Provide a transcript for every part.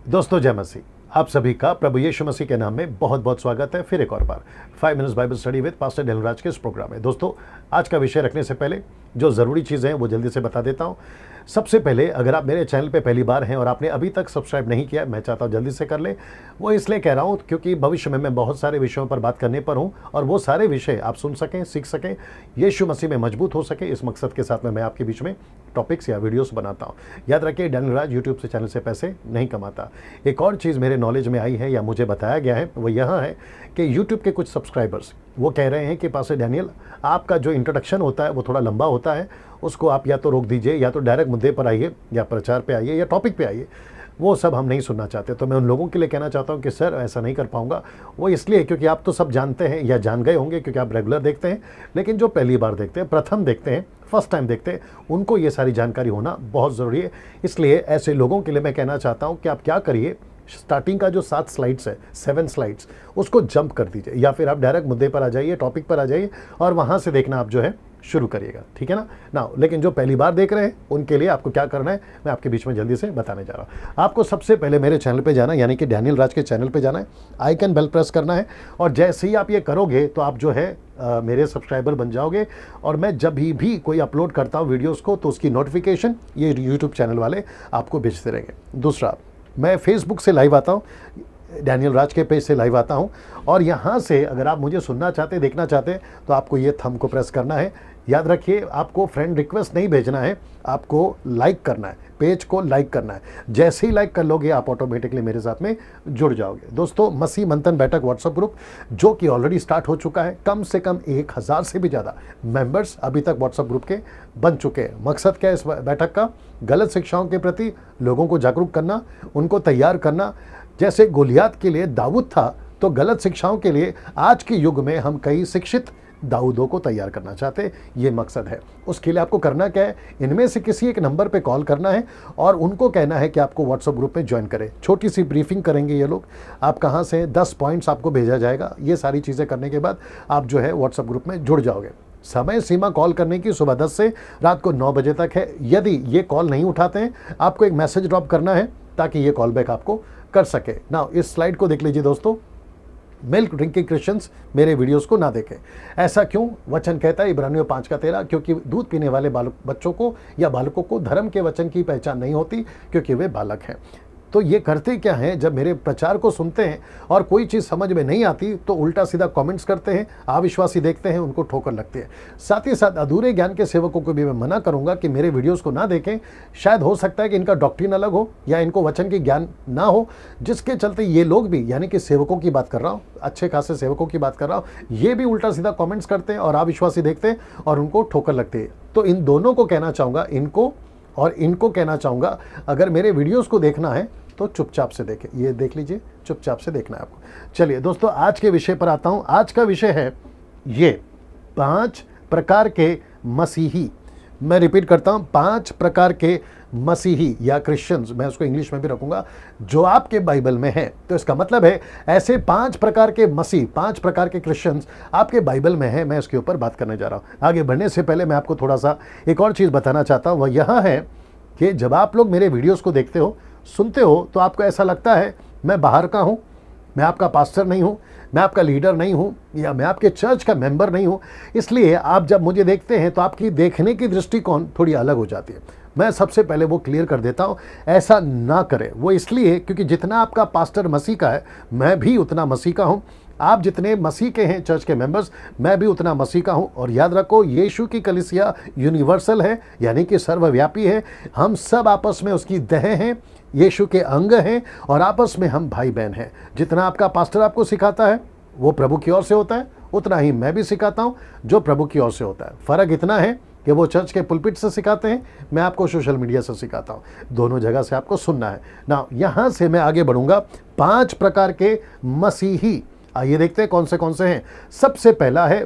दोस्तों जय मसीह। आप सभी का प्रभु यीशु मसीह के नाम में बहुत बहुत स्वागत है। फिर एक और बार 5 minutes Bible study with pastor Dhanraj के इस प्रोग्राम में। दोस्तों आज का विषय रखने से पहले जो ज़रूरी चीज़ें हैं वो जल्दी से बता देता हूँ। सबसे पहले अगर आप मेरे चैनल पे पहली बार हैं और आपने अभी तक सब्सक्राइब नहीं किया, मैं चाहता हूँ जल्दी से कर लें। वो इसलिए कह रहा हूँ क्योंकि भविष्य में मैं बहुत सारे विषयों पर बात करने पर हूँ और वो सारे विषय आप सुन सकें, सीख सकें, यीशु मसीह में मजबूत हो सके। इस मकसद के साथ में मैं आपके बीच में टॉपिक्स या वीडियोस बनाता हूँ। याद रखिए धनराज यूट्यूब से चैनल से पैसे नहीं कमाता। एक और चीज़ मेरे नॉलेज में आई है या मुझे बताया गया है वो यहाँ है कि यूट्यूब के कुछ सब्सक्राइबर्स वो कह रहे हैं कि पास्टर डैनियल आपका जो इंट्रोडक्शन होता है वो थोड़ा लंबा होता है, उसको आप या तो रोक दीजिए या तो डायरेक्ट मुद्दे पर आइए या प्रचार पे आइए या टॉपिक पे आइए। वो सब हम नहीं सुनना चाहते। तो मैं उन लोगों के लिए कहना चाहता हूँ कि सर ऐसा नहीं कर पाऊँगा। वो इसलिए क्योंकि आप तो सब जानते हैं या जान गए होंगे क्योंकि आप रेगुलर देखते हैं, लेकिन जो पहली बार देखते हैं, प्रथम देखते हैं, फर्स्ट टाइम देखते हैं, उनको ये सारी जानकारी होना बहुत ज़रूरी है। इसलिए ऐसे लोगों के लिए मैं कहना चाहता हूँ कि आप क्या करिए, स्टार्टिंग का जो 7 स्लाइड्स है, 7 स्लाइड्स, उसको जंप कर दीजिए या फिर आप डायरेक्ट मुद्दे पर आ जाइए, टॉपिक पर आ जाइए और वहाँ से देखना आप जो है शुरू करिएगा। ठीक है ना। लेकिन जो पहली बार देख रहे हैं उनके लिए आपको क्या करना है मैं आपके बीच में जल्दी से बताने जा रहा हूँ। आपको सबसे पहले मेरे चैनल पे जाना है, यानी कि डैनियल राज के चैनल पे जाना है, आइकन बेल प्रेस करना है और जैसे ही आप ये करोगे तो आप जो है मेरे सब्सक्राइबर बन जाओगे और मैं जब भी कोई अपलोड करता हूँ वीडियोज़ को तो उसकी नोटिफिकेशन ये यूट्यूब चैनल वाले आपको भेजते रहेंगे। दूसरा, मैं फेसबुक से लाइव आता हूँ, डैनियल राज के पेज से लाइव आता हूँ और यहाँ से अगर आप मुझे सुनना चाहते, देखना चाहते तो आपको ये थंब को प्रेस करना है। याद रखिए आपको फ्रेंड रिक्वेस्ट नहीं भेजना है, आपको लाइक करना है, पेज को लाइक करना है। जैसे ही लाइक कर लोगे आप ऑटोमेटिकली मेरे साथ में जुड़ जाओगे। दोस्तों मसीह मंथन बैठक व्हाट्सएप ग्रुप जो कि ऑलरेडी स्टार्ट हो चुका है, कम से कम 1000 से भी ज़्यादा मेंबर्स अभी तक व्हाट्सएप ग्रुप के बन चुके हैं। मकसद क्या है इस बैठक का? गलत शिक्षाओं के प्रति लोगों को जागरूक करना, उनको तैयार करना। जैसे गोलियात के लिए दाऊद था तो गलत शिक्षाओं के लिए आज के युग में हम कई शिक्षित दाऊदों को तैयार करना चाहते हैं, ये मकसद है। उसके लिए आपको करना क्या है, इनमें से किसी एक नंबर पे कॉल करना है और उनको कहना है कि आपको व्हाट्सएप ग्रुप में ज्वाइन करें। छोटी सी ब्रीफिंग करेंगे ये लोग, आप कहाँ से 10 पॉइंट्स आपको भेजा जाएगा। ये सारी चीज़ें करने के बाद आप जो है व्हाट्सएप ग्रुप में जुड़ जाओगे। समय सीमा कॉल करने की सुबह 10 से रात को 9 बजे तक है। यदि ये कॉल नहीं उठाते हैं आपको एक मैसेज ड्रॉप करना है ताकि ये कॉल बैक आपको कर सके ना। इस स्लाइड को देख लीजिए दोस्तों, मिल्क ड्रिंकिंग क्रिश्चियंस मेरे वीडियोस को ना देखें। ऐसा क्यों? वचन कहता है इब्रानियों 5:13, क्योंकि दूध पीने वाले बच्चों को या बालकों को धर्म के वचन की पहचान नहीं होती क्योंकि वे बालक हैं। तो ये करते क्या हैं, जब मेरे प्रचार को सुनते हैं और कोई चीज़ समझ में नहीं आती तो उल्टा सीधा कमेंट्स करते हैं, अविश्वासी देखते हैं, उनको ठोकर लगती है। साथ ही साथ अधूरे ज्ञान के सेवकों को भी मैं मना करूंगा कि मेरे वीडियोस को ना देखें। शायद हो सकता है कि इनका डॉक्ट्रिन अलग हो या इनको वचन की ज्ञान ना हो, जिसके चलते ये लोग भी, यानी कि सेवकों की बात कर रहा हूँ, अच्छे खासे सेवकों की बात कर रहा हूँ, ये भी उल्टा सीधा कॉमेंट्स करते हैं और अविश्वासी देखते हैं और उनको ठोकर लगती है। तो इन दोनों को कहना चाहूँगा, इनको कहना चाहूँगा, अगर मेरे वीडियोज़ को देखना है तो चुपचाप से देखें। ये देख लीजिए, चुपचाप से देखना है आपको। चलिए दोस्तों आज के विषय पर आता हूं। आज का विषय है ये 5 प्रकार के मसीही। मैं रिपीट करता हूं, 5 प्रकार के मसीही या क्रिश्चियंस, मैं उसको इंग्लिश में भी रखूंगा, जो आपके बाइबल में है। तो इसका मतलब है ऐसे 5 प्रकार के मसीह, 5 प्रकार के क्रिश्चियंस आपके बाइबल में है। मैं इसके ऊपर बात करने जा रहा हूं। आगे बढ़ने से पहले मैं आपको थोड़ा सा एक और चीज़ बताना चाहता हूँ। वह यह है कि जब आप लोग मेरे वीडियोज़ को देखते हो, सुनते हो, तो आपको ऐसा लगता है मैं बाहर का हूँ, मैं आपका पास्टर नहीं हूँ, मैं आपका लीडर नहीं हूँ या मैं आपके चर्च का मेंबर नहीं हूँ। इसलिए आप जब मुझे देखते हैं तो आपकी देखने की दृष्टिकोण थोड़ी अलग हो जाती है। मैं सबसे पहले वो क्लियर कर देता हूँ, ऐसा ना करें। वो इसलिए क्योंकि जितना आपका पास्टर मसीह का है, मैं भी उतना मसीह का हूँ। आप जितने मसीह के हैं चर्च के मेंबर्स, मैं भी उतना मसीह का हूं। और याद रखो यीशु की कलीसिया यूनिवर्सल है, यानी कि सर्वव्यापी है। हम सब आपस में उसकी देह हैं, यीशु के अंग हैं और आपस में हम भाई बहन हैं। जितना आपका पास्टर आपको सिखाता है वो प्रभु की ओर से होता है, उतना ही मैं भी सिखाता हूं जो प्रभु की ओर से होता है। फ़र्क इतना है कि वो चर्च के पुलपिट से सिखाते हैं, मैं आपको सोशल मीडिया से सिखाता हूँ। दोनों जगह से आपको सुनना है ना। यहाँ से मैं आगे बढ़ूंगा। 5 प्रकार के मसीही, आइए देखते हैं कौन से हैं। सबसे पहला है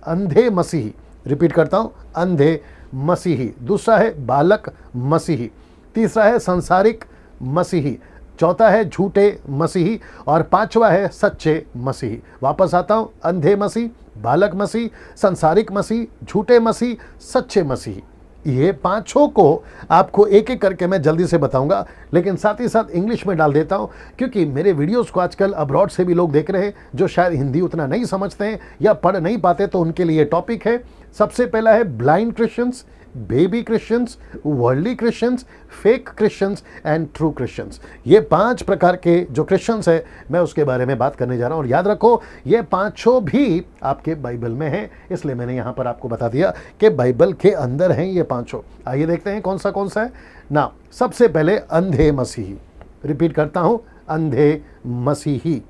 अंधे मसीही। रिपीट करता हूं, अंधे मसीही। दूसरा है बालक मसीही। तीसरा है संसारिक मसीही। चौथा है झूठे मसीही और 5वां है सच्चे मसीही। वापस आता हूं, अंधे मसीह, बालक मसीह, संसारिक मसीह, झूठे मसीह, सच्चे मसीही। ये पांचों को आपको एक एक करके मैं जल्दी से बताऊंगा, लेकिन साथ ही साथ इंग्लिश में डाल देता हूं, क्योंकि मेरे वीडियोस को आजकल अब्रॉड से भी लोग देख रहे हैं जो शायद हिंदी उतना नहीं समझते हैं या पढ़ नहीं पाते, तो उनके लिए टॉपिक है। सबसे पहला है blind Christians, baby Christians, worldly Christians, fake Christians and true Christians. ये 5 प्रकार के जो क्रिश्चियंस है मैं उसके बारे में बात करने जा रहा हूं। और याद रखो, ये पांचों भी आपके बाइबल में हैं, इसलिए मैंने यहां पर आपको बता दिया कि बाइबल के अंदर हैं ये पांचों। आइए देखते हैं कौन सा है ना। सबसे पहले अंधे मसीही, रिपीट करता हूं, अंधे मसीही।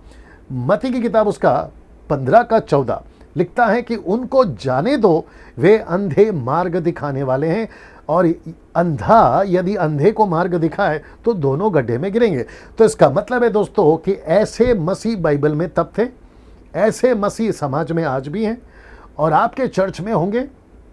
मत्ती की किताब उसका 15 का 14 लिखता है कि उनको जाने दो, वे अंधे मार्ग दिखाने वाले हैं, और अंधा यदि अंधे को मार्ग दिखाए तो दोनों गड्ढे में गिरेंगे। तो इसका मतलब है दोस्तों कि ऐसे मसीह बाइबल में तब थे, ऐसे मसीह समाज में आज भी हैं, और आपके चर्च में होंगे।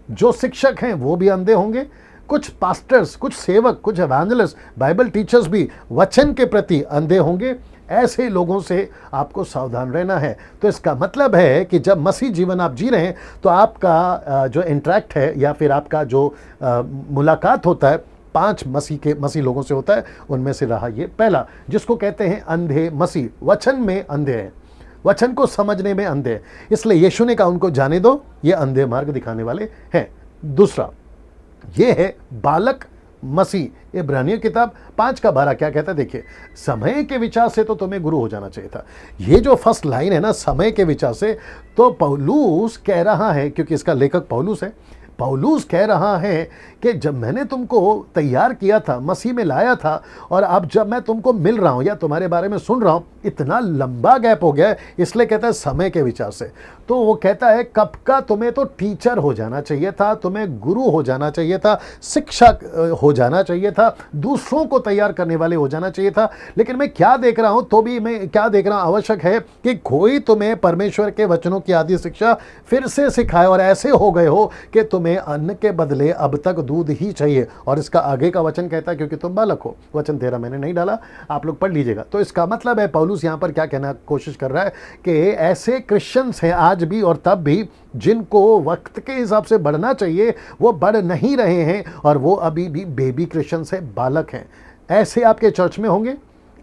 जो शिक्षक हैं वो भी अंधे होंगे, कुछ पास्टर्स, कुछ सेवक, कुछ एवेंजलिस्ट, बाइबल टीचर्स भी वचन के प्रति अंधे होंगे। ऐसे लोगों से आपको सावधान रहना है। तो इसका मतलब है कि जब मसीह जीवन आप जी रहे हैं तो आपका जो इंटरेक्ट है या फिर आपका जो मुलाकात होता है 5 मसीह लोगों से होता है। उनमें से रहा ये पहला, जिसको कहते हैं अंधे मसीह। वचन में अंधे हैं, वचन को समझने में अंधे हैं, इसलिए यीशु ने कहा उनको जाने दो, ये अंधे मार्ग दिखाने वाले हैं। दूसरा ये है बालक मसीह। इब्रानियों किताब 5 का 12 क्या कहता है, देखिए, समय के विचार से तो तुम्हें गुरु हो जाना चाहिए था। ये जो फर्स्ट लाइन है ना, समय के विचार से, तो पौलुस कह रहा है, क्योंकि इसका लेखक पौलुस है, पौलुस कह रहा है कि जब मैंने तुमको तैयार किया था, मसीह में लाया था, और अब जब मैं तुमको मिल रहा हूं या तुम्हारे बारे में सुन रहा हूं, इतना लंबा गैप हो गया है, इसलिए कहता है समय के विचार से। तो वो कहता है कब का तुम्हें तो टीचर हो जाना चाहिए था, तुम्हें गुरु हो जाना चाहिए था, शिक्षक हो जाना चाहिए था, दूसरों को तैयार करने वाले हो जाना चाहिए था। लेकिन मैं क्या देख रहा हूं, तो भी मैं क्या देख रहा हूं, आवश्यक है कि कोई तुम्हें परमेश्वर के वचनों की आदि शिक्षा फिर से सिखाए, और ऐसे हो गए हो कि तुम्हें अन्न के बदले अब तक दूध ही चाहिए। और इसका आगे का वचन कहता है क्योंकि तुम बालक हो। वचन 13 मैंने नहीं डाला, आप लोग पढ़ लीजिएगा। तो इसका मतलब है पौलुस यहां पर क्या कहना कोशिश कर रहा है कि ऐसे क्रिश्चियंस हैं आज भी और तब भी, जिनको वक्त के हिसाब से बढ़ना चाहिए वो बढ़ नहीं रहे हैं, और वो अभी भी बेबी क्रिश्चियंस है, बालक हैं। ऐसे आपके चर्च में होंगे,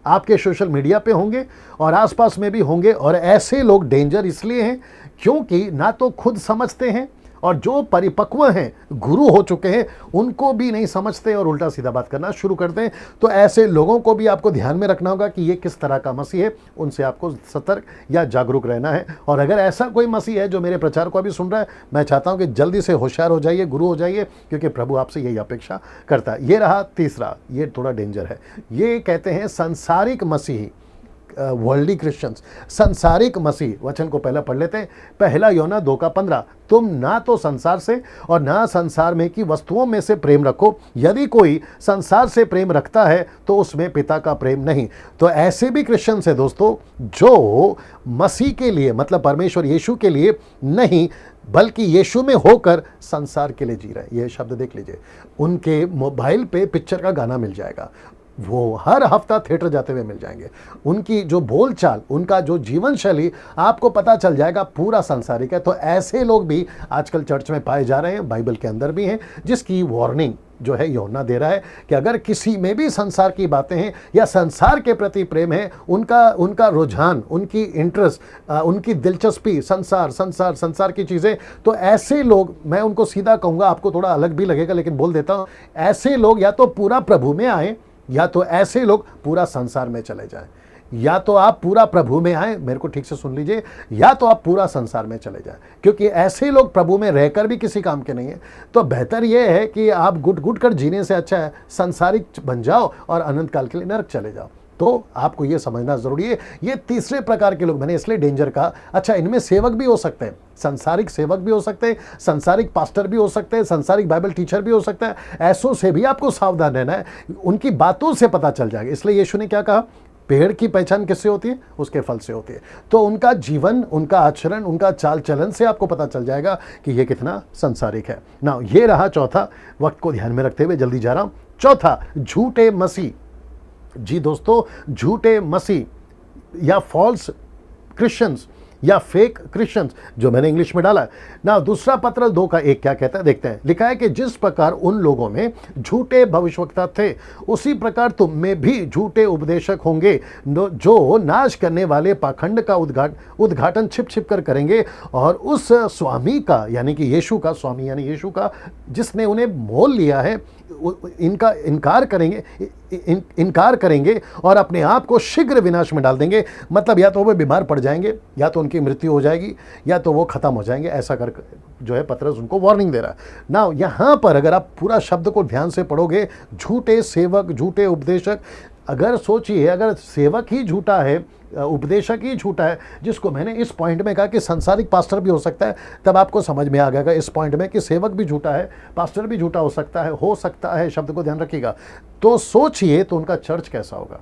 आपके सोशल मीडिया पे होंगे, और आसपास में भी होंगे। और ऐसे लोग डेंजर इसलिए हैं क्योंकि ना तो खुद समझते हैं, और जो परिपक्व हैं, गुरु हो चुके हैं, उनको भी नहीं समझते और उल्टा सीधा बात करना शुरू करते हैं। तो ऐसे लोगों को भी आपको ध्यान में रखना होगा कि ये किस तरह का मसीह है, उनसे आपको सतर्क या जागरूक रहना है। और अगर ऐसा कोई मसीह है जो मेरे प्रचार को अभी सुन रहा है, मैं चाहता हूं कि जल्दी से होशियार हो जाइए, गुरु हो जाइए, क्योंकि प्रभु आपसे यही अपेक्षा करता है। ये रहा तीसरा, ये थोड़ा डेंजर है। ये कहते हैं संसारिक मसीही, वर्ल्डली क्रिश्चियंस, संसारिक मसीह। वचन को पहला पढ़ लेते हैं। पहला यूहन्ना 2 का 15, तुम ना तो संसार से और ना संसार में की वस्तुओं में से प्रेम रखो, यदि कोई संसार से प्रेम रखता है तो उसमें पिता का प्रेम नहीं। तो ऐसे भी क्रिश्चियंस है दोस्तों जो मसीह के लिए, मतलब परमेश्वर यीशु के लिए नहीं, बल्कि यीशु में होकर संसार के लिए जी रहे हैं। ये शब्द देख लीजिए, उनके मोबाइल पे पिक्चर का गाना मिल जाएगा, वो हर हफ्ता थिएटर जाते हुए मिल जाएंगे, उनकी जो बोलचाल, उनका जो जीवन शैली आपको पता चल जाएगा, पूरा संसारिक है। तो ऐसे लोग भी आजकल चर्च में पाए जा रहे हैं, बाइबल के अंदर भी हैं, जिसकी वार्निंग जो है यूहन्ना दे रहा है कि अगर किसी में भी संसार की बातें हैं या संसार के प्रति प्रेम है, उनका रुझान, उनकी इंटरेस्ट, उनकी दिलचस्पी संसार की चीज़ें, तो ऐसे लोग, मैं उनको सीधा कहूँगा, आपको थोड़ा अलग भी लगेगा लेकिन बोल देता हूँ, ऐसे लोग या तो पूरा प्रभु में आए, या तो ऐसे लोग पूरा संसार में चले जाएं। या तो आप पूरा प्रभु में आए, मेरे को ठीक से सुन लीजिए, या तो आप पूरा संसार में चले जाएं, क्योंकि ऐसे लोग प्रभु में रहकर भी किसी काम के नहीं है। तो बेहतर यह है कि आप गुट गुट कर जीने से अच्छा है संसारिक बन जाओ और अनंत काल के लिए नरक चले जाओ। तो आपको यह समझना जरूरी है। ये तीसरे प्रकार के लोग, मैंने इसलिए डेंजर कहा। अच्छा, इनमें सेवक भी हो सकते हैं, संसारिक सेवक भी हो सकते हैं, संसारिक पास्टर भी हो सकते हैं, संसारिक बाइबल टीचर भी हो सकता है। ऐसों से भी आपको सावधान रहना है, उनकी बातों से पता चल जाएगा। इसलिए यीशु ने क्या कहा, पेड़ की पहचान किससे होती है, उसके फल से होती है। तो उनका जीवन, उनका आचरण, उनका चाल चलन से आपको पता चल जाएगा कि ये कितना संसारिक है ना। ये रहा चौथा, वक्त को ध्यान में रखते हुए जल्दी जा रहा हूं। चौथा, झूठे मसीह। जी दोस्तों, झूठे मसीह या फॉल्स क्रिश्चियंस, या फेक क्रिश्चियंस, जो मैंने इंग्लिश में डाला है ना। दूसरा पत्र 2 का 1 क्या कहता है देखते हैं। लिखा है कि जिस प्रकार उन लोगों में झूठे भविष्यवक्ता थे, उसी प्रकार तुम में भी झूठे उपदेशक होंगे, जो नाश करने वाले पाखंड का उद्घाटन छिप छिप कर करेंगे, और उस स्वामी का, यानी कि यीशु का, स्वामी यानी यीशु का, जिसने उन्हें मोल लिया है, इनका इनकार करेंगे और अपने आप को शीघ्र विनाश में डाल देंगे। मतलब या तो वो बीमार पड़ जाएंगे, या तो उनकी मृत्यु हो जाएगी, या तो वो खत्म हो जाएंगे। ऐसा कर जो है पतरस उनको वार्निंग दे रहा है ना। यहाँ पर अगर आप पूरा शब्द को ध्यान से पढ़ोगे, झूठे सेवक, झूठे उपदेशक, अगर सोचिए, अगर सेवक ही झूठा है, उपदेशक ही झूठा है, जिसको मैंने इस पॉइंट में कहा कि संसारिक पास्टर भी हो सकता है, तब आपको समझ में आ गया इस पॉइंट में कि सेवक भी झूठा है, पास्टर भी झूठा हो सकता है, शब्द को ध्यान रखिएगा। तो सोचिए तो उनका चर्च कैसा होगा।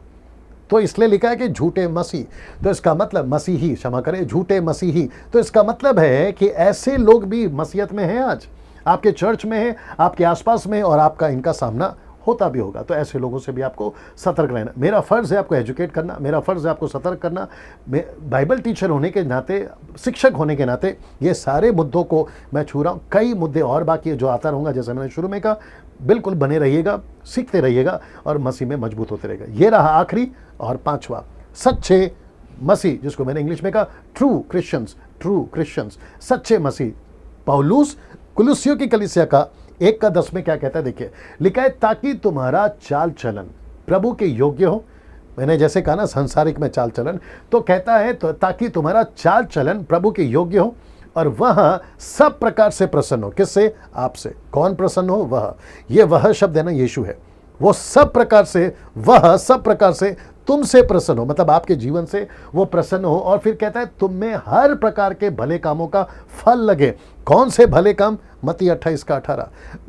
तो इसलिए लिखा है कि झूठे मसीह, तो इसका मतलब मसीही, क्षमा करें, झूठे मसीही, तो इसका मतलब है कि ऐसे लोग भी मसीहत में हैं, आज आपके चर्च में है, आपके आसपास में, और आपका इनका सामना होता भी होगा। तो ऐसे लोगों से भी आपको सतर्क रहना। मेरा फ़र्ज़ है आपको एजुकेट करना, मेरा फ़र्ज़ है आपको सतर्क करना। बाइबल टीचर होने के नाते, शिक्षक होने के नाते, ये सारे मुद्दों को मैं छू रहा हूँ। कई मुद्दे और बाकी है जो आता रहूँगा, जैसे मैंने शुरू में कहा। बिल्कुल बने रहिएगा, सीखते रहिएगा और मसीह में मजबूत होते रहेगा। ये रहा आखिरी और 5वां, सच्चे मसीह, जिसको मैंने इंग्लिश में कहा ट्रू क्रिश्चियंस, सच्चे मसीह। पौलुस कुलुस्सियों की कलीसिया का 1:10 में क्या कहता है देखिए। लिखा है, ताकि तुम्हारा चाल चलन प्रभु के योग्य हो। मैंने जैसे कहा ना, संसारिक में चाल चलन, तो कहता है तो ताकि तुम्हारा चाल चलन प्रभु के योग्य हो, और वह सब प्रकार से प्रसन्न हो। किससे? आपसे। कौन प्रसन्न हो? वह। ये वह शब्द है ना, यीशु है। वो सब प्रकार से, वह सब प्रकार से तुमसे प्रसन्न हो, मतलब आपके जीवन से वो प्रसन्न हो। और फिर कहता है, तुम में हर प्रकार के भले कामों का फल लगे। कौन से भले काम? मत्ती 28:18,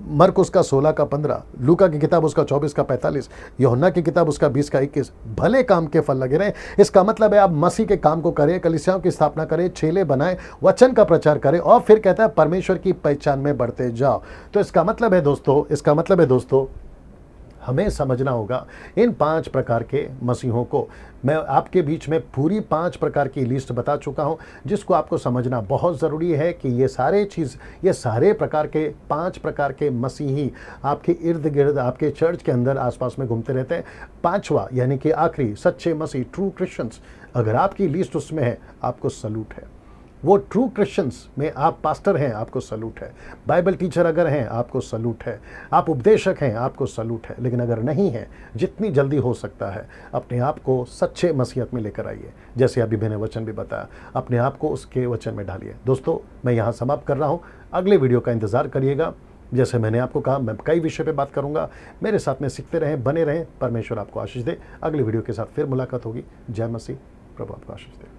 मरकुस का 16:15, लूका की किताब उसका 24:45, यूहन्ना की किताब उसका 20:21। भले काम के फल लगे रहे। इसका मतलब है आप मसीह के काम को करें, कलीसियाओं की स्थापना करें, चेले बनाएं, वचन का प्रचार करें, और फिर कहता है परमेश्वर की पहचान में बढ़ते जाओ। तो इसका मतलब है दोस्तों, हमें समझना होगा इन 5 प्रकार के मसीहों को। मैं आपके बीच में पूरी 5 प्रकार की लिस्ट बता चुका हूं, जिसको आपको समझना बहुत ज़रूरी है कि ये सारे प्रकार के 5 प्रकार के मसीही आपके इर्द गिर्द, आपके चर्च के अंदर आसपास में घूमते रहते हैं। 5वां यानी कि आखिरी, सच्चे मसीह, ट्रू क्रिश्चियंस, अगर आपकी लिस्ट उसमें है, आपको सलूट है। वो ट्रू क्रिश्चियंस में आप पास्टर हैं, आपको सलूट है। बाइबल टीचर अगर हैं, आपको सलूट है। आप उपदेशक हैं, आपको सलूट है। लेकिन अगर नहीं है, जितनी जल्दी हो सकता है अपने आप को सच्चे मसीहत में लेकर आइए। जैसे अभी मैंने वचन भी बताया, अपने आप को उसके वचन में ढालिए। दोस्तों, मैं यहाँ समाप्त कर रहा हूँ। अगले वीडियो का इंतज़ार करिएगा। जैसे मैंने आपको कहा, मैं कई विषय पे बात करूंगा। मेरे साथ में सीखते रहें, बने रहें। परमेश्वर आपको आशीष दे। अगले वीडियो के साथ फिर मुलाकात होगी। जय मसीह। प्रभु आपको आशीष दे।